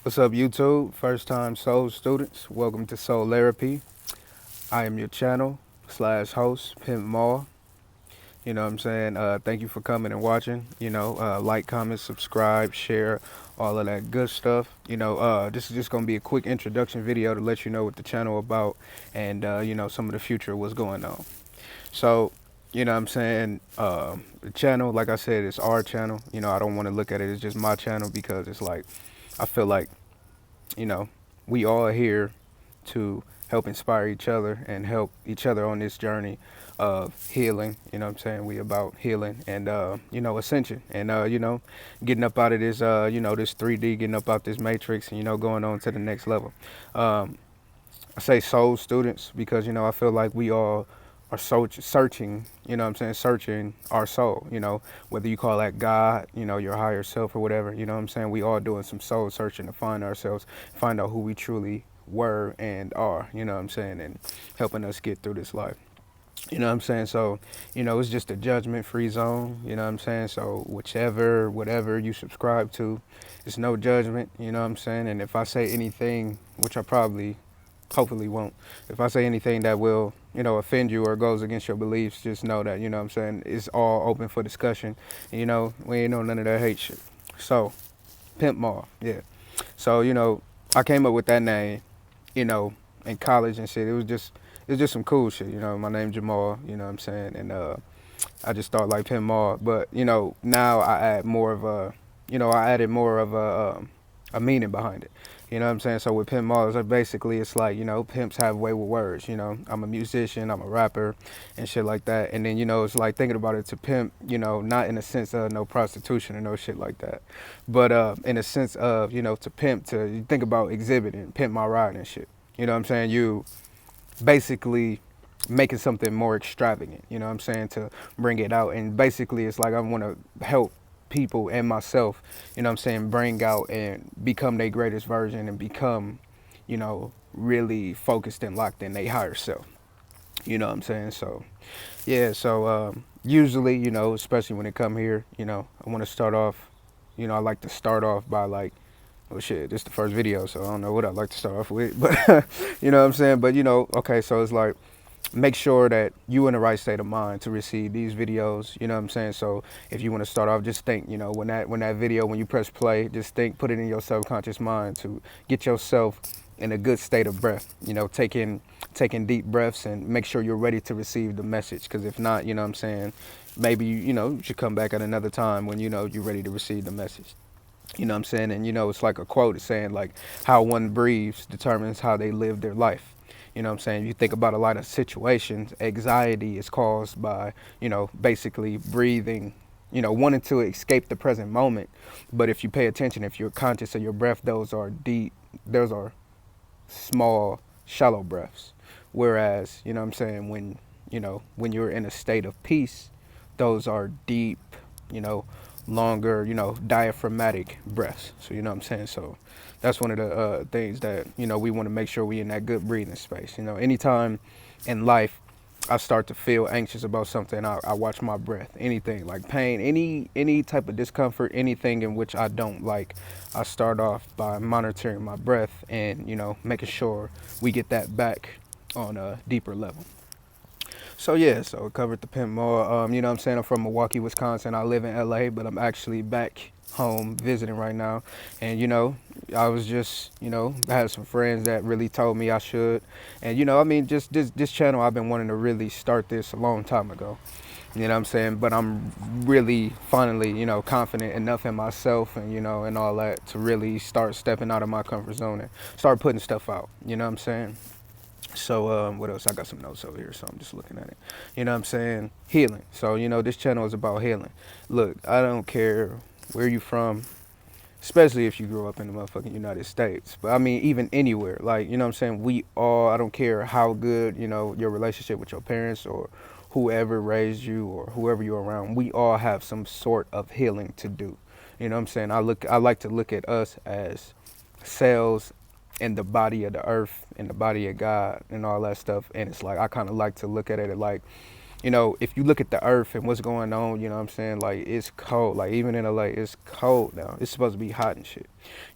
What's up, YouTube? First time Soul students, welcome to Soulairapy. I am your channel slash host, Pimp Maul. You know what I'm saying? Thank you for coming and watching. Like, comment, subscribe, share, all of that good stuff. This is just going to be a quick introduction video to let you know what the channel about and, some of the future what's going on. So, you know what I'm saying? The channel, like I said, it's our channel. I don't want to look at it as just my channel because it's like, I feel like you know, we all here to help inspire each other and help each other on this journey of healing. You know what I'm saying? We about healing and, ascension and, getting up out of this, this 3D, getting up out this matrix and, going on to the next level. I say soul students because, I feel like we all are searching, searching our soul, whether you call that God, your higher self or whatever, we all doing some soul searching to find ourselves, find out who we truly were and are, and helping us get through this life. So, it's just a judgment-free zone, so whatever you subscribe to, it's no judgment, and if I say anything, which I probably hopefully won't. If I say anything that will, offend you or goes against your beliefs, just know that, it's all open for discussion. We ain't know none of that hate shit. So, Pimp Maul, yeah. So, I came up with that name, in college and shit. It was just some cool shit, my name Jamal, and I just thought like Pimp Maul. But, now I add more of I added more of a meaning behind it. So with Pimp Maul, basically it's like, pimps have way with words, I'm a musician, I'm a rapper and shit like that. And then, it's like thinking about it to pimp, not in a sense of no prostitution or no shit like that. But in a sense of, to pimp, to you think about exhibiting, pimp my ride and shit. You basically making something more extravagant, to bring it out. And basically it's like I want to help people and myself, bring out and become their greatest version and become, really focused and locked in their higher self. So, yeah, so usually, especially when they come here, I want to start off, I like to start off by like, oh shit, this is the first video, so I don't know what I'd like to start off with, but But, okay, so it's like, make sure that you in the right state of mind to receive these videos, So if you want to start off, just think, when that video, when you press play, just think, put it in your subconscious mind to get yourself in a good state of breath, taking deep breaths and make sure you're ready to receive the message. Because if not, maybe, you should come back at another time when, you're ready to receive the message. And, it's like a quote, it's saying like how one breathes determines how they live their life. You think about a lot of situations, anxiety is caused by, basically breathing, wanting to escape the present moment. But if you pay attention, if you're conscious of your breath, those are deep, those are small, shallow breaths. Whereas, when you're in a state of peace, those are deep, longer, diaphragmatic breaths. So, So that's one of the things that, we want to make sure we in that good breathing space. Anytime in life I start to feel anxious about something, I watch my breath. Anything like pain, any type of discomfort, anything in which I don't like, I start off by monitoring my breath and, making sure we get that back on a deeper level. So yeah, so I covered the Pimp Maul. I'm from Milwaukee, Wisconsin. I live in LA, but I'm actually back home visiting right now. And I was just, I had some friends that really told me I should. And just this channel, I've been wanting to really start this a long time ago. But I'm really finally, confident enough in myself and, and all that to really start stepping out of my comfort zone and start putting stuff out. So what else? I got some notes over here, so I'm just looking at it. Healing. So, this channel is about healing. Look, I don't care where you from, especially if you grew up in the motherfucking United States. But I mean, even anywhere. Like, we all, I don't care how good, your relationship with your parents or whoever raised you or whoever you're around, we all have some sort of healing to do. I like to look at us as cells in the body of the earth, in the body of God and all that stuff. And it's like, I kind of like to look at it like, if you look at the earth and what's going on, you know what I'm saying, like it's cold. Like even in LA, it's cold now. It's supposed to be hot and shit.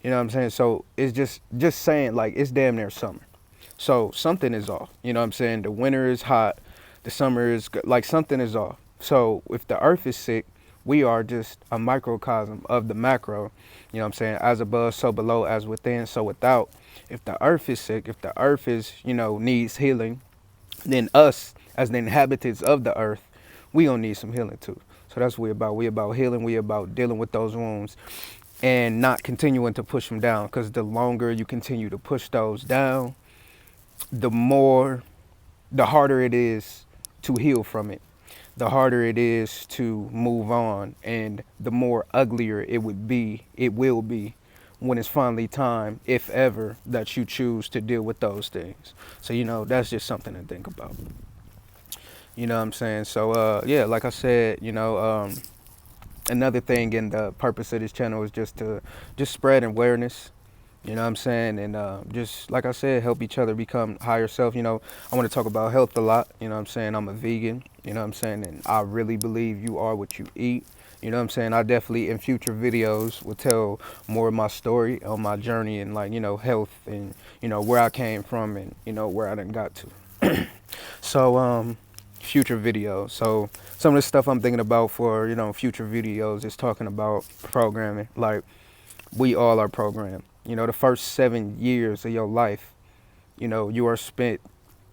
You know what I'm saying? So it's just saying like it's damn near summer. So something is off. You know what I'm saying? The winter is hot, the summer is like something is off. So if the earth is sick, we are just a microcosm of the macro. You know what I'm saying? As above, so below, as within, so without. If the earth is sick, if the earth is, needs healing, then us as the inhabitants of the earth, we gonna need some healing too. So that's what we about. We about healing. We about dealing with those wounds and not continuing to push them down. Because the longer you continue to push those down, the harder it is to heal from it. The harder it is to move on, and the more uglier it will be when it's finally time, if ever, that you choose to deal with those things. So, that's just something to think about. You know what I'm saying? So, yeah, like I said, another thing in the purpose of this channel is just to spread awareness. You know what I'm saying? And just, like I said, help each other become higher self. I want to talk about health a lot. You know what I'm saying? I'm a vegan. You know what I'm saying? And I really believe you are what you eat. You know what I'm saying? I definitely, in future videos, will tell more of my story on my journey and, like, health and, where I came from and, where I done got to. So, future videos. So, some of the stuff I'm thinking about for, future videos is talking about programming. Like, we all are programmed. The first 7 years of your life, you are spent,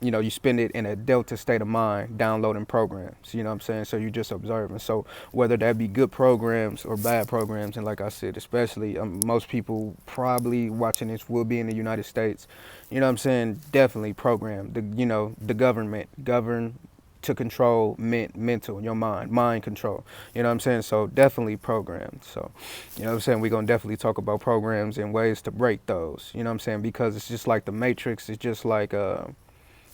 you spend it in a delta state of mind, downloading programs, you know what I'm saying? So you just observing. So whether that be good programs or bad programs, and like I said, especially most people probably watching this will be in the United States, you know what I'm saying? Definitely programmed. The government govern to control mental, your mind control. You know what I'm saying? So definitely programmed. So, you know what I'm saying? We're going to definitely talk about programs and ways to break those. You know what I'm saying? Because it's just like the Matrix. It's just like,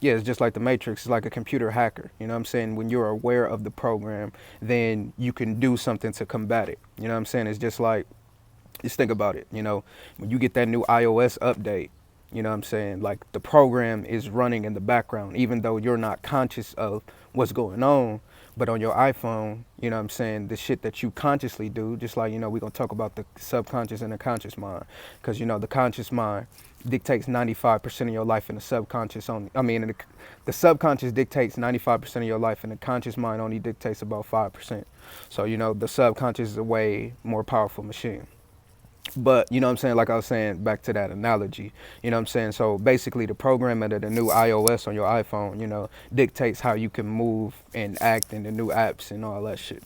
it's just like the Matrix. It's like a computer hacker. You know what I'm saying? When you're aware of the program, then you can do something to combat it. You know what I'm saying? It's just like, just think about it. When you get that new iOS update, you know what I'm saying? Like the program is running in the background, even though you're not conscious of what's going on. But on your iPhone, you know what I'm saying, the shit that you consciously do, just like, we're going to talk about the subconscious and the conscious mind. Because, the conscious mind dictates 95% of your life and the subconscious only. The subconscious dictates 95% of your life and the conscious mind only dictates about 5%. So, the subconscious is a way more powerful machine. But, you know what I'm saying, like I was saying, back to that analogy, you know what I'm saying? So basically the programming of the new iOS on your iPhone, dictates how you can move and act in the new apps and all that shit.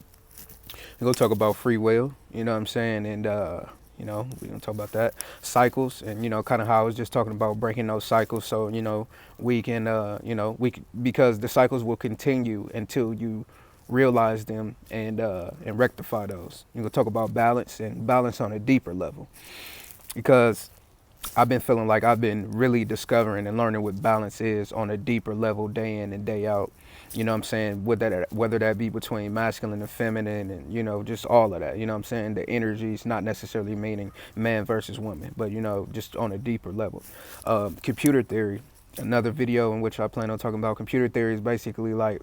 We're going to talk about free will, you know what I'm saying? And, we're going to talk about that. Cycles and, kind of how I was just talking about breaking those cycles. So, we can, because the cycles will continue until you realize them and rectify those. You're gonna talk about balance and balance on a deeper level, because I've been feeling like I've been really discovering and learning what balance is on a deeper level, day in and day out. You know what I'm saying? Whether that be between masculine and feminine and, just all of that. You know what I'm saying? The energies, not necessarily meaning man versus woman, but, just on a deeper level. Computer theory, another video in which I plan on talking about computer theory is basically like,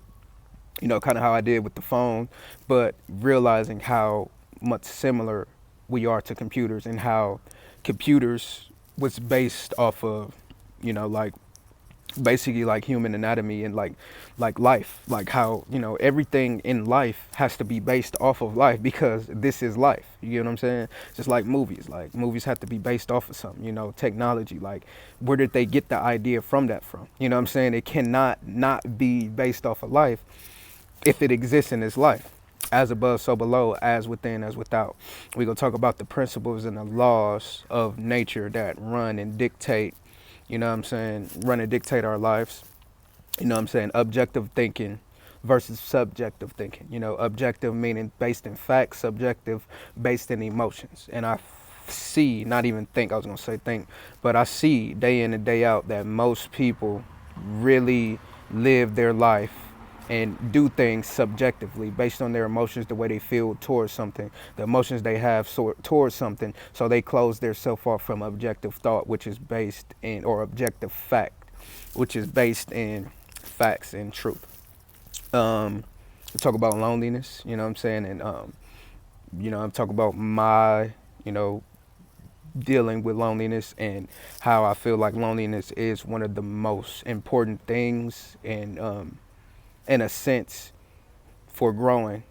kind of how I did with the phone, but realizing how much similar we are to computers and how computers was based off of, like basically like human anatomy and like life, like how, everything in life has to be based off of life because this is life. You get what I'm saying? Just like movies have to be based off of something, technology, like where did they get the idea from that from? You know what I'm saying? It cannot not be based off of life if it exists in this life. As above, so below, as within, as without. We're going to talk about the principles and the laws of nature that run and dictate, run and dictate our lives. Objective thinking versus subjective thinking. Objective meaning based in facts, subjective based in emotions. And I see, not even think, I was going to say think, but I see day in and day out that most people really live their life and do things subjectively based on their emotions, the way they feel towards something, the emotions they have towards something. So they close their self off from objective thought, which is based in, or objective fact, which is based in facts and truth. talk about loneliness, you know what I'm saying? And, I'm talking about my, you know, dealing with loneliness and how I feel like loneliness is one of the most important things in a sense for growing.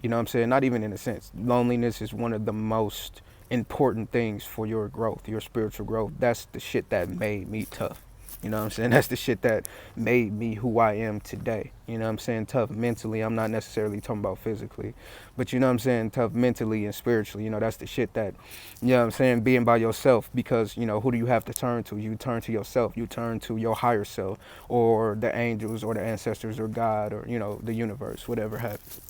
You know what I'm saying? Not even in a sense. Loneliness is one of the most important things for your growth, your spiritual growth. That's the shit that made me tough. You know what I'm saying? That's the shit that made me who I am today. You know what I'm saying? Tough mentally. I'm not necessarily talking about physically. But you know what I'm saying? Tough mentally and spiritually. You know, that's the shit that, you know what I'm saying? Being by yourself, because, you know, who do you have to turn to? You turn to yourself. You turn to your higher self, or the angels, or the ancestors, or God, or, you know, the universe, whatever happens.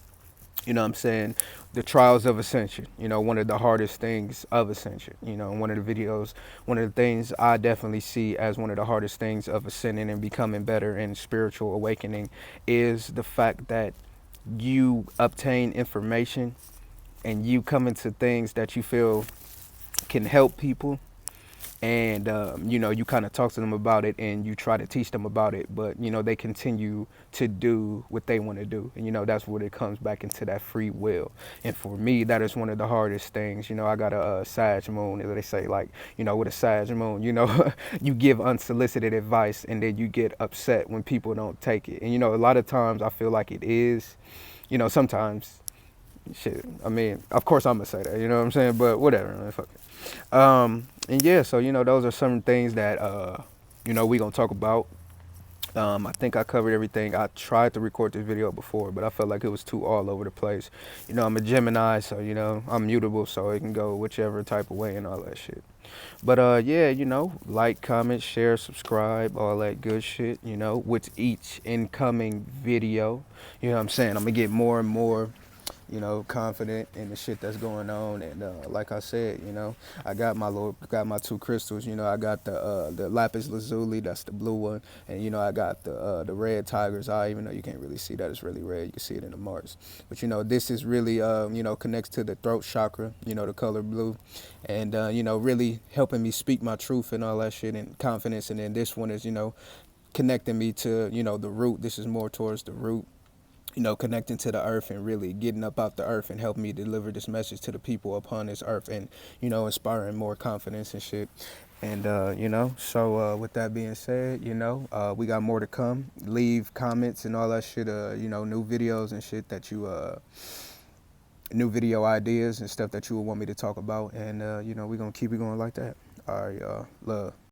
You know what I'm saying? The trials of ascension, you know, one of the hardest things of ascension. You know, in one of the videos, one of the things I definitely see as one of the hardest things of ascending and becoming better and spiritual awakening is the fact that you obtain information and you come into things that you feel can help people, and you kind of talk to them about it and you try to teach them about it, but they continue to do what they want to do, and that's where it comes back into that free will. And for me, that is one of the hardest things. I got a Sag moon, as they say, like, with a Sag moon, you give unsolicited advice and then you get upset when people don't take it. And a lot of times I feel like it is, sometimes, shit, I mean, of course I'm gonna say that, you know what I'm saying, but whatever, man, fuck it. And yeah, so those are some things that we gonna talk about. I think I covered everything. I tried to record this video before, but I felt like it was too all over the place. I'm a Gemini, so I'm mutable, so it can go whichever type of way and all that shit. But yeah, like, comment, share, subscribe, all that good shit, with each incoming video. You know what I'm saying? I'm gonna get more and more confident in the shit that's going on. And like I said, I got my two crystals. I got the lapis lazuli, that's the blue one, and I got the red tiger's eye. Even though you can't really see that, it's really red. You can see it in the Mars. But this is really connects to the throat chakra. The color blue, and really helping me speak my truth and all that shit and confidence. And then this one is connecting me to the root. This is more towards the root, connecting to the earth and really getting up out the earth and helping me deliver this message to the people upon this earth, and, inspiring more confidence and shit. And, so with that being said, we got more to come. Leave comments and all that shit, new videos and shit that new video ideas and stuff that you would want me to talk about. And, we're going to keep it going like that. All right, y'all. Love.